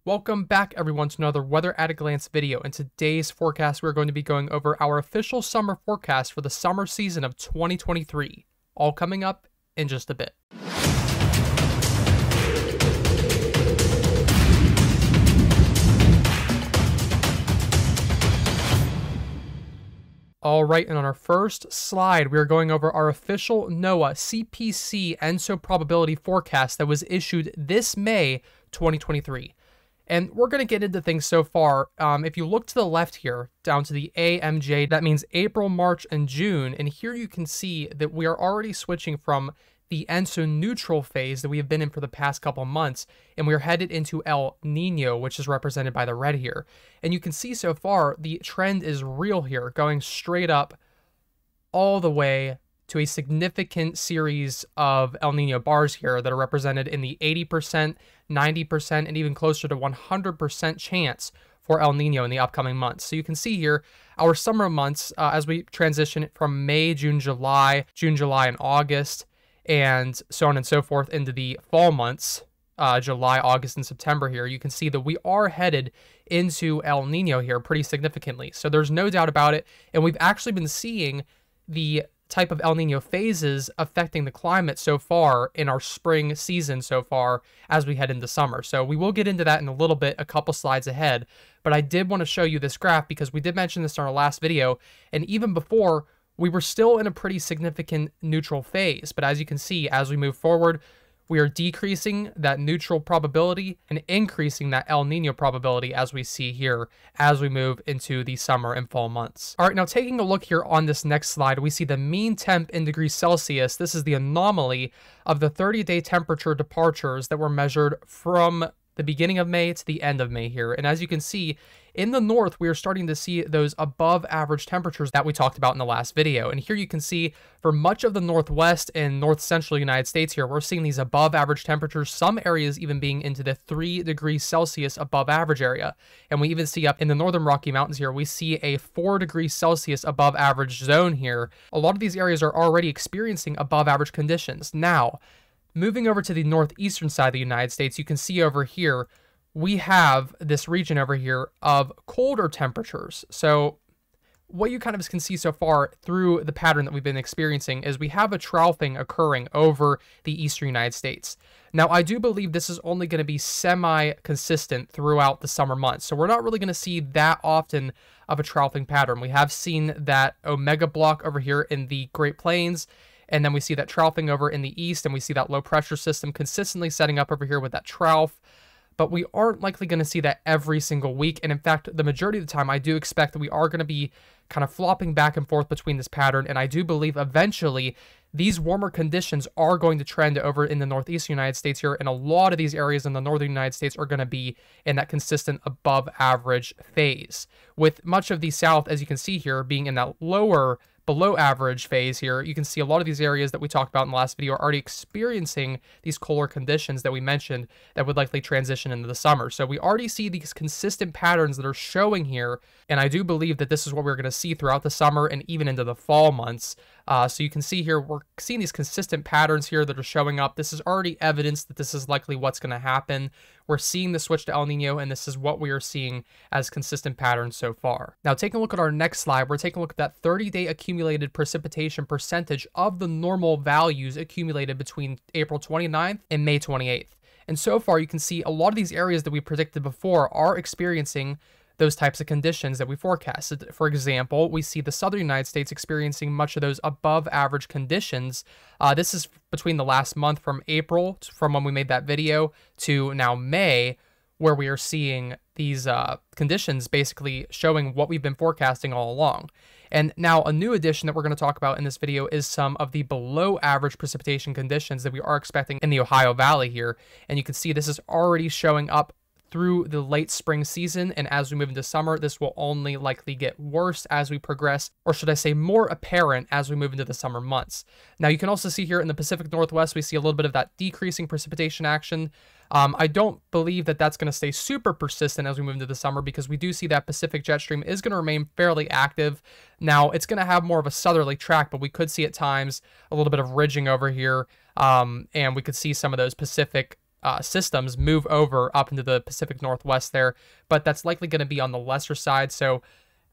Welcome back everyone to another Weather at a Glance video. In today's forecast, we're going to be going over our official summer forecast for the summer season of 2023. All coming up in just a bit. Alright, and on our first slide, we are going over our official NOAA CPC ENSO probability forecast that was issued this May 2023. And we're going to get into things so far. If you look to the left here, down to the AMJ, that means April, March, and June. And here you can see that we are already switching from the ENSO neutral phase that we have been in for the past couple months, and we are headed into El Nino, which is represented by the red here. And you can see so far the trend is real here, going straight up all the way to a significant series of El Nino bars here that are represented in the 80%, 90%, and even closer to 100% chance for El Nino in the upcoming months. So you can see here our summer months as we transition from May, June, July, and August, and so on and so forth into the fall months, July, August, and September here. You can see that we are headed into El Nino here pretty significantly. So there's no doubt about it. And we've actually been seeing the type of El Nino phases affecting the climate so far in our spring season so far as we head into summer. So we will get into that in a little bit, a couple slides ahead. But I did want to show you this graph because we did mention this in our last video. And even before, we were still in a pretty significant neutral phase. But as you can see, as we move forward, we are decreasing that neutral probability and increasing that El Nino probability as we see here as we move into the summer and fall months. All right, now taking a look here on this next slide, we see the mean temp in degrees Celsius. This is the anomaly of the 30-day temperature departures that were measured from the beginning of May to the end of May here. And as you can see, in the north, we are starting to see those above average temperatures that we talked about in the last video. And here you can see for much of the northwest and north central United States here, we're seeing these above average temperatures, some areas even being into the 3 degrees Celsius above average area. And we even see up in the northern Rocky Mountains here, we see a 4 degrees Celsius above average zone here. A lot of these areas are already experiencing above average conditions. Now, moving over to the northeastern side of the United States, you can see over here, we have this region over here of colder temperatures. So what you kind of can see so far through the pattern that we've been experiencing is we have a troughing occurring over the eastern United States. Now, I do believe this is only going to be semi-consistent throughout the summer months. So we're not really going to see that often of a troughing pattern. We have seen that omega block over here in the Great Plains, and then we see that troughing over in the east, and we see that low pressure system consistently setting up over here with that trough. But we aren't likely going to see that every single week. And in fact, the majority of the time, I do expect that we are going to be kind of flopping back and forth between this pattern. And I do believe eventually these warmer conditions are going to trend over in the northeastern United States here. And a lot of these areas in the northern United States are going to be in that consistent above average phase, with much of the south, as you can see here, being in that lower below average phase here. You can see a lot of these areas that we talked about in the last video are already experiencing these cooler conditions that we mentioned that would likely transition into the summer. So we already see these consistent patterns that are showing here, and I do believe that this is what we're going to see throughout the summer and even into the fall months. So you can see here, we're seeing these consistent patterns here that are showing up. This is already evidence that this is likely what's going to happen. We're seeing the switch to El Nino, and this is what we are seeing as consistent patterns so far. Now, taking a look at our next slide, we're taking a look at that 30-day accumulated precipitation percentage of the normal values accumulated between April 29th and May 28th. And so far, you can see a lot of these areas that we predicted before are experiencing those types of conditions that we forecasted. For example, we see the southern United States experiencing much of those above average conditions. This is between the last month from April, from when we made that video, to now May, where we are seeing these conditions basically showing what we've been forecasting all along. And now a new addition that we're going to talk about in this video is some of the below average precipitation conditions that we are expecting in the Ohio Valley here. And you can see this is already showing up through the late spring season, and as we move into summer, this will only likely get worse as we progress, or should I say more apparent as we move into the summer months. Now, you can also see here in the Pacific Northwest, we see a little bit of that decreasing precipitation action. I don't believe that that's going to stay super persistent as we move into the summer, because we do see that Pacific jet stream is going to remain fairly active. Now, it's going to have more of a southerly track, but we could see at times a little bit of ridging over here, and we could see some of those Pacific systems move over up into the Pacific Northwest there, but that's likely going to be on the lesser side. So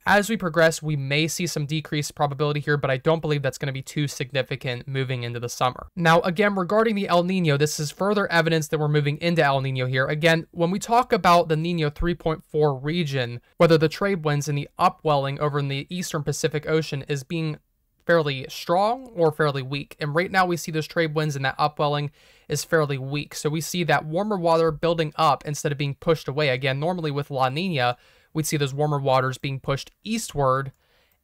as we progress, we may see some decreased probability here, but I don't believe that's going to be too significant moving into the summer. Now, again, regarding the El Nino, this is further evidence that we're moving into El Nino here. Again, when we talk about the Nino 3.4 region, whether the trade winds and the upwelling over in the eastern Pacific Ocean is being fairly strong or fairly weak. And right now we see those trade winds and that upwelling is fairly weak. So we see that warmer water building up instead of being pushed away. Again, normally with La Nina, we'd see those warmer waters being pushed eastward,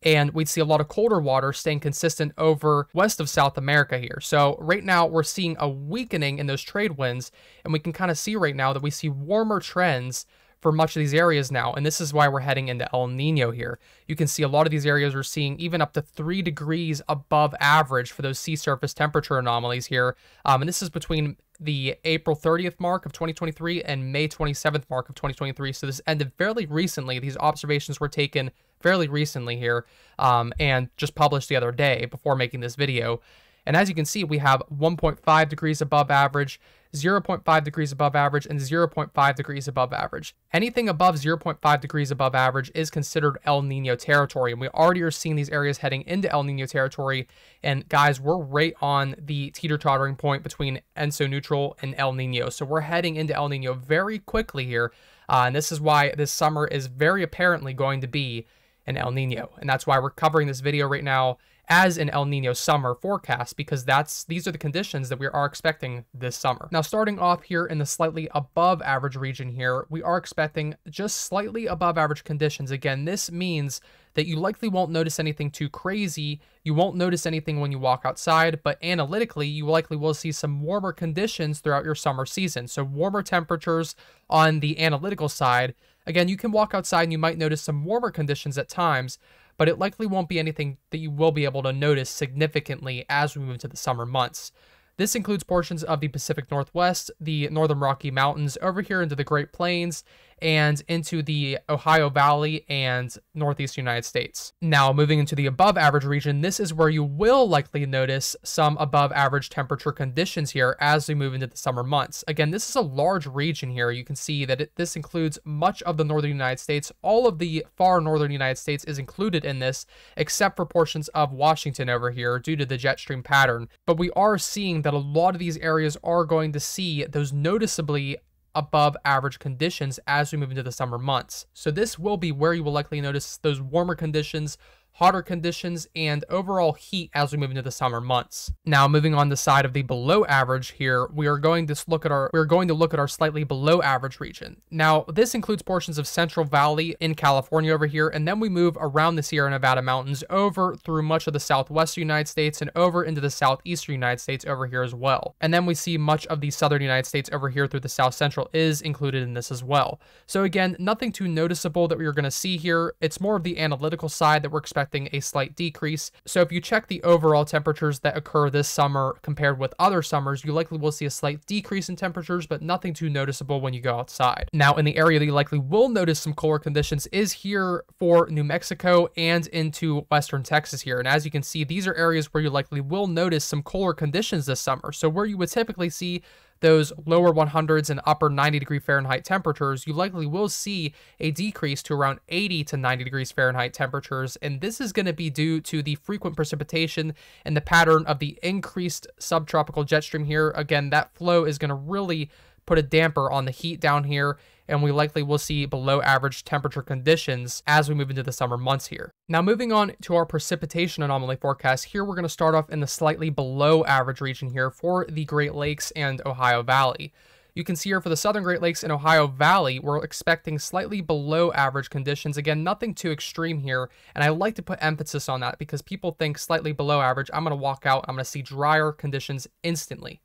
and we'd see a lot of colder water staying consistent over west of South America here. So right now we're seeing a weakening in those trade winds, and we can kind of see right now that we see warmer trends for much of these areas now, and this is why we're heading into El Nino here. You can see a lot of these areas are seeing even up to 3 degrees above average for those sea surface temperature anomalies here, and this is between the April 30th mark of 2023 and May 27th mark of 2023. So this ended fairly recently. These observations were taken fairly recently here, and just published the other day before making this video. And as you can see, we have 1.5 degrees above average, 0.5 degrees above average, and 0.5 degrees above average. Anything above 0.5 degrees above average is considered El Nino territory. And we already are seeing these areas heading into El Nino territory. And guys, we're right on the teeter-tottering point between ENSO neutral and El Nino. So we're heading into El Nino very quickly here. And this is why this summer is very apparently going to be an El Nino. And that's why we're covering this video right now as an El Nino summer forecast, because these are the conditions that we are expecting this summer. Now, starting off here in the slightly above average region here, we are expecting just slightly above average conditions. Again, this means that you likely won't notice anything too crazy. You won't notice anything when you walk outside, but analytically, you likely will see some warmer conditions throughout your summer season. So warmer temperatures on the analytical side. Again, you can walk outside and you might notice some warmer conditions at times, but it likely won't be anything that you will be able to notice significantly as we move into the summer months. This includes portions of the Pacific Northwest, the Northern Rocky Mountains, over here into the Great Plains, and into the Ohio Valley and Northeast United States. Now, moving into the above average region, this is where you will likely notice some above average temperature conditions here as we move into the summer months. Again, this is a large region here. You can see that this includes much of the northern United States. All of the far northern United States is included in this, except for portions of Washington over here due to the jet stream pattern. But we are seeing that a lot of these areas are going to see those noticeably above average conditions as we move into the summer months. So this will be where you will likely notice those warmer conditions, hotter conditions, and overall heat as we move into the summer months. Now, moving on the side of the below average here, we are going to look at our slightly below average region. Now, this includes portions of Central Valley in California over here, and then we move around the Sierra Nevada mountains over through much of the southwestern United States and over into the southeastern United States over here as well. And then we see much of the southern United States over here through the south central is included in this as well. So again, nothing too noticeable that we are going to see here. It's more of the analytical side that we're expecting a slight decrease. So if you check the overall temperatures that occur this summer compared with other summers, you likely will see a slight decrease in temperatures, but nothing too noticeable when you go outside. Now, in the area that you likely will notice some cooler conditions is here for New Mexico and into western Texas here. And as you can see, these are areas where you likely will notice some cooler conditions this summer. So where you would typically see those lower 100s and upper 90 degree Fahrenheit temperatures, you likely will see a decrease to around 80 to 90 degrees Fahrenheit temperatures. And this is going to be due to the frequent precipitation and the pattern of the increased subtropical jet stream here. Again, that flow is going to really put a damper on the heat down here, and we likely will see below average temperature conditions as we move into the summer months here. Now, moving on to our precipitation anomaly forecast, here we're going to start off in the slightly below average region here for the Great Lakes and Ohio Valley. You can see here for the Southern Great Lakes and Ohio Valley, we're expecting slightly below average conditions. Again, nothing too extreme here, and I like to put emphasis on that because people think slightly below average, I'm going to walk out, I'm going to see drier conditions instantly.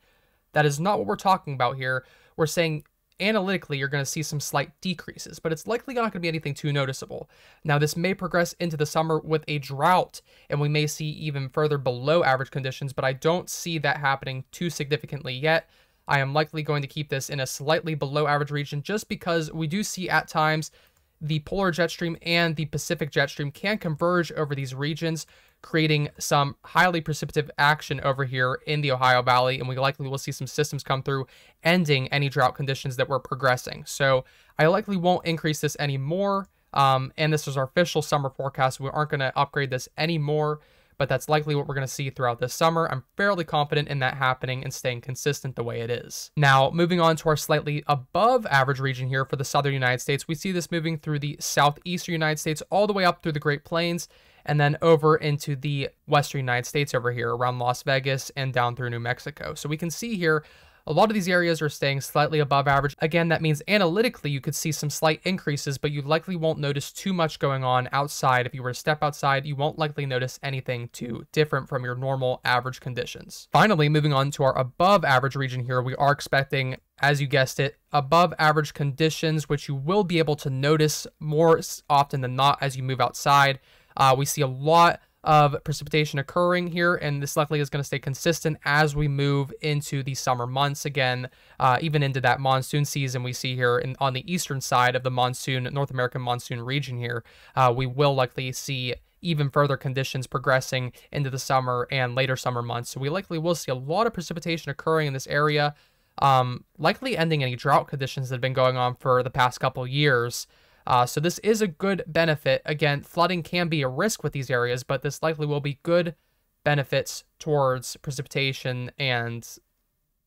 That is not what we're talking about here. We're saying analytically, you're going to see some slight decreases, but it's likely not going to be anything too noticeable. Now, this may progress into the summer with a drought, and we may see even further below average conditions, but I don't see that happening too significantly yet. I am likely going to keep this in a slightly below average region just because we do see at times the polar jet stream and the Pacific jet stream can converge over these regions, creating some highly precipitative action over here in the Ohio Valley, and we likely will see some systems come through, ending any drought conditions that were progressing. So I likely won't increase this anymore, and this is our official summer forecast. We aren't going to upgrade this anymore, but that's likely what we're going to see throughout this summer. I'm fairly confident in that happening and staying consistent the way it is. Now, moving on to our slightly above average region here for the southern United States, we see this moving through the southeastern United States all the way up through the Great Plains, and then over into the western United States over here around Las Vegas and down through New Mexico. So we can see here a lot of these areas are staying slightly above average. Again, that means analytically you could see some slight increases, but you likely won't notice too much going on outside. If you were to step outside, you won't likely notice anything too different from your normal average conditions. Finally, moving on to our above average region here, we are expecting, as you guessed it, above average conditions, which you will be able to notice more often than not as you move outside. We see a lot of precipitation occurring here, and this likely is going to stay consistent as we move into the summer months again, even into that monsoon season we see here on the eastern side of the North American monsoon region here. We will likely see even further conditions progressing into the summer and later summer months. So we likely will see a lot of precipitation occurring in this area, likely ending any drought conditions that have been going on for the past couple years. So this is a good benefit. Again, flooding can be a risk with these areas, but this likely will be good benefits towards precipitation and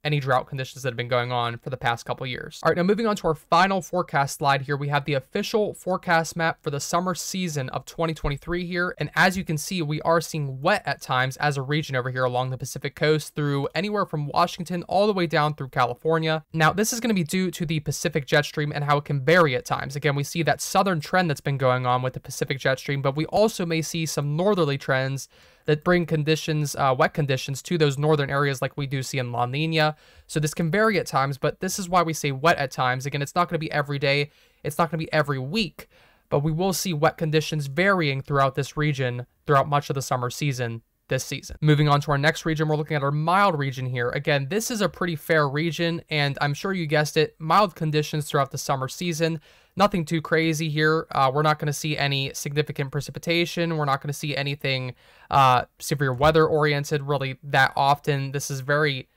any drought conditions that have been going on for the past couple years. All right, now moving on to our final forecast slide here, we have the official forecast map for the summer season of 2023 here. And as you can see, we are seeing wet at times as a region over here along the Pacific coast through anywhere from Washington all the way down through California. Now, this is going to be due to the Pacific jet stream and how it can vary at times. Again, we see that southern trend that's been going on with the Pacific jet stream, but we also may see some northerly trends that bring conditions, wet conditions to those northern areas like we do see in La Nina. So this can vary at times, but this is why we say wet at times. Again, it's not going to be every day. It's not going to be every week, but we will see wet conditions varying throughout this region throughout much of the summer season this season. Moving on to our next region, we're looking at our mild region here. Again, this is a pretty fair region, and I'm sure you guessed it, mild conditions throughout the summer season. Nothing too crazy here. We're not going to see any significant precipitation. We're not going to see anything severe weather oriented really that often. This is very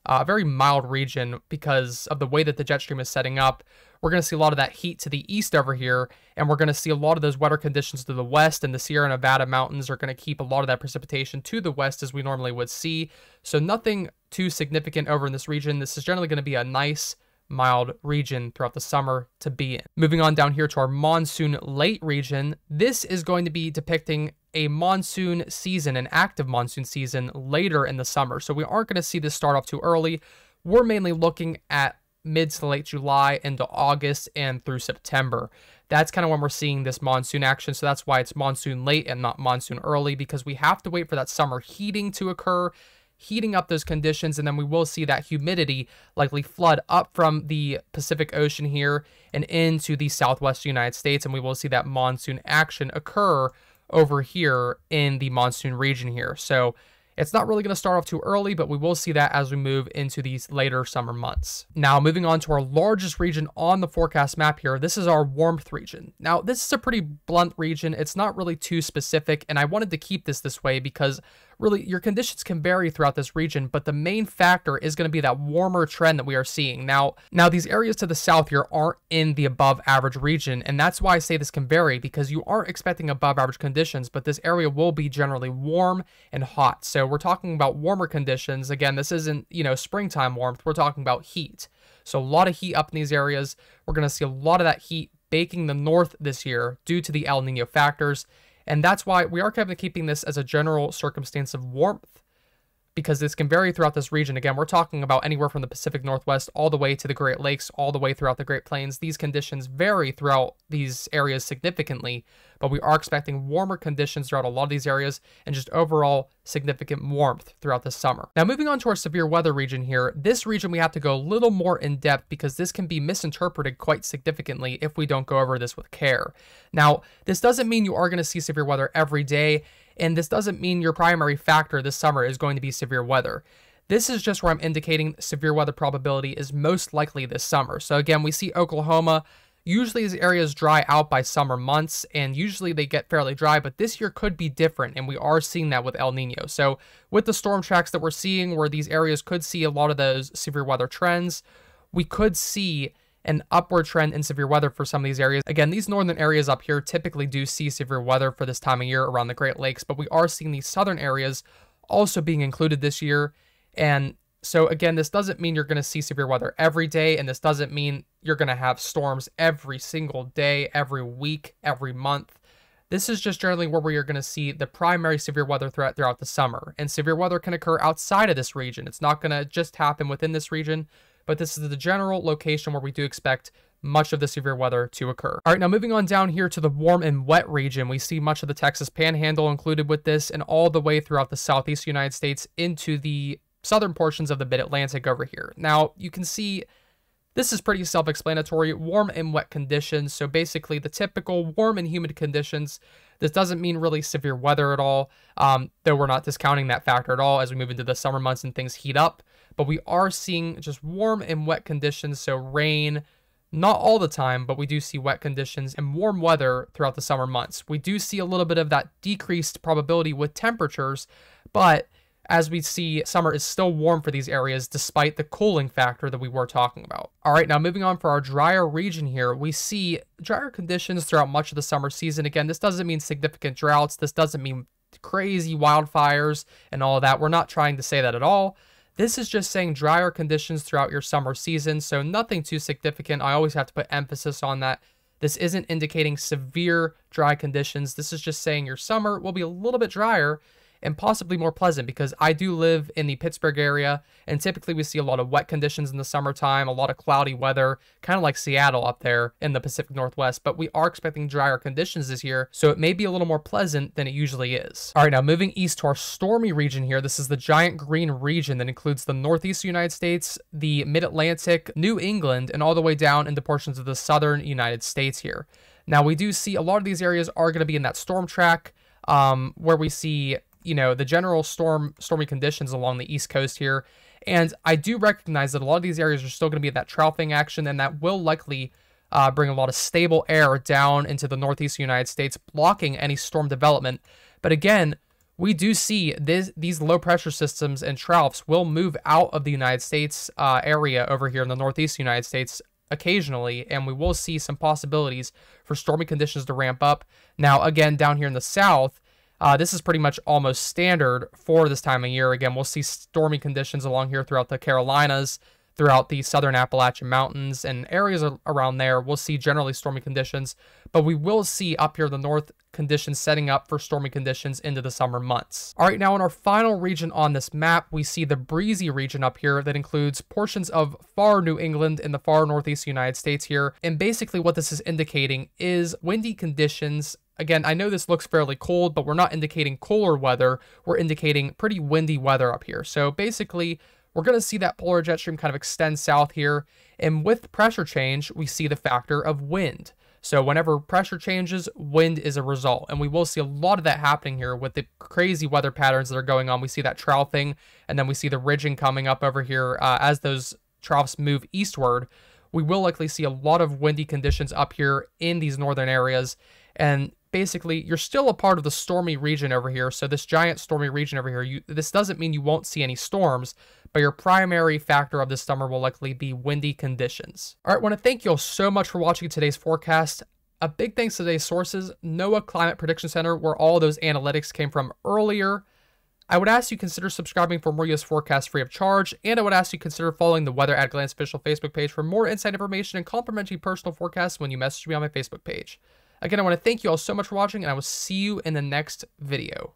mild region because of the way that the jet stream is setting up. We're going to see a lot of that heat to the east over here, and we're going to see a lot of those wetter conditions to the west, and the Sierra Nevada mountains are going to keep a lot of that precipitation to the west as we normally would see. So nothing too significant over in this region. This is generally going to be a nice mild region throughout the summer to be in. Moving on down here to our monsoon late region, this is going to be depicting a monsoon season, an active monsoon season later in the summer. So we aren't going to see this start off too early. We're mainly looking at mid to late July into August and through September. That's kind of when we're seeing this monsoon action. So that's why it's monsoon late and not monsoon early, because we have to wait for that summer heating to occur, heating up those conditions, and then we will see that humidity likely flood up from the Pacific Ocean here and into the southwest United States, and we will see that monsoon action occur over here in the monsoon region here. So it's not really going to start off too early, but we will see that as we move into these later summer months. Now, moving on to our largest region on the forecast map here, this is our warmth region. Now, this is a pretty blunt region. It's not really too specific, and I wanted to keep this way because really your conditions can vary throughout this region, but the main factor is going to be that warmer trend that we are seeing. Now these areas to the south here aren't in the above average region, and that's why I say this can vary, because you aren't expecting above average conditions, but this area will be generally warm and hot. So we're talking about warmer conditions. Again, this isn't, springtime warmth. We're talking about heat. So a lot of heat up in these areas. We're going to see a lot of that heat baking the north this year due to the El Nino factors. And that's why we are kind of keeping this as a general circumstance of warmth, because this can vary throughout this region. Again, we're talking about anywhere from the Pacific Northwest all the way to the Great Lakes, all the way throughout the Great Plains. These conditions vary throughout these areas significantly, but we are expecting warmer conditions throughout a lot of these areas and just overall significant warmth throughout the summer. Now, moving on to our severe weather region here, this region we have to go a little more in depth because this can be misinterpreted quite significantly if we don't go over this with care. Now, this doesn't mean you are going to see severe weather every day, and this doesn't mean your primary factor this summer is going to be severe weather. This is just where I'm indicating severe weather probability is most likely this summer. So again, we see Oklahoma Usually these areas dry out by summer months, and usually they get fairly dry, but this year could be different, and we are seeing that with El Nino. So with the storm tracks that we're seeing, where these areas could see a lot of those severe weather trends, we could see an upward trend in severe weather for some of these areas. Again, these northern areas up here typically do see severe weather for this time of year around the Great Lakes, but we are seeing these southern areas also being included this year. And so again, this doesn't mean you're going to see severe weather every day, and this doesn't mean you're going to have storms every single day, every week, every month. This is just generally where we are going to see the primary severe weather threat throughout the summer. And severe weather can occur outside of this region. It's not going to just happen within this region, but this is the general location where we do expect much of the severe weather to occur. All right, now moving on down here to the warm and wet region, we see much of the Texas Panhandle included with this, and all the way throughout the southeast United States into the southern portions of the mid-Atlantic over here. Now, you can see this is pretty self-explanatory. Warm and wet conditions, so basically the typical warm and humid conditions. This doesn't mean really severe weather at all, though we're not discounting that factor at all as we move into the summer months and things heat up. But we are seeing just warm and wet conditions, so rain, not all the time, but we do see wet conditions and warm weather throughout the summer months. We do see a little bit of that decreased probability with temperatures, but as we see, summer is still warm for these areas despite the cooling factor that we were talking about. All right, now moving on for our drier region here, we see drier conditions throughout much of the summer season. Again, this doesn't mean significant droughts. This doesn't mean crazy wildfires and all of that. We're not trying to say that at all. This is just saying drier conditions throughout your summer season, so nothing too significant. I always have to put emphasis on that. This isn't indicating severe dry conditions. This is just saying your summer will be a little bit drier and possibly more pleasant, because I do live in the Pittsburgh area, and typically we see a lot of wet conditions in the summertime, a lot of cloudy weather, kind of like Seattle up there in the Pacific Northwest, but we are expecting drier conditions this year, so it may be a little more pleasant than it usually is. All right, now moving east to our stormy region here, this is the giant green region that includes the northeast United States, the mid-Atlantic, New England, and all the way down into portions of the southern United States here. Now, we do see a lot of these areas are going to be in that storm track, where we see the general stormy conditions along the East Coast here. And I do recognize that a lot of these areas are still going to be at that troughing action, and that will likely bring a lot of stable air down into the northeast United States, blocking any storm development. But again, we do see these low pressure systems and troughs will move out of the United States area over here in the northeast United States occasionally, and we will see some possibilities for stormy conditions to ramp up. Now, again, down here in the south, this is pretty much almost standard for this time of year. Again, we'll see stormy conditions along here throughout the Carolinas, throughout the southern Appalachian Mountains, and areas around there. We'll see generally stormy conditions, but we will see up here in the north conditions setting up for stormy conditions into the summer months. All right, now in our final region on this map, we see the breezy region up here that includes portions of far New England and the far northeast United States here. And basically what this is indicating is windy conditions. Again, I know this looks fairly cold, but we're not indicating cooler weather. We're indicating pretty windy weather up here. So basically, we're going to see that polar jet stream kind of extend south here. And with pressure change, we see the factor of wind. So whenever pressure changes, wind is a result. And we will see a lot of that happening here with the crazy weather patterns that are going on. We see that troughing, and then we see the ridging coming up over here as those troughs move eastward. We will likely see a lot of windy conditions up here in these northern areas. And basically, you're still a part of the stormy region over here. So this giant stormy region over here, this doesn't mean you won't see any storms, but your primary factor of this summer will likely be windy conditions. All right, I want to thank you all so much for watching today's forecast. A big thanks to today's sources, NOAA Climate Prediction Center, where all those analytics came from earlier. I would ask you consider subscribing for more U.S. forecasts free of charge, and I would ask you consider following the Weather at Glance official Facebook page for more inside information and complimentary personal forecasts when you message me on my Facebook page. Again, I want to thank you all so much for watching, and I will see you in the next video.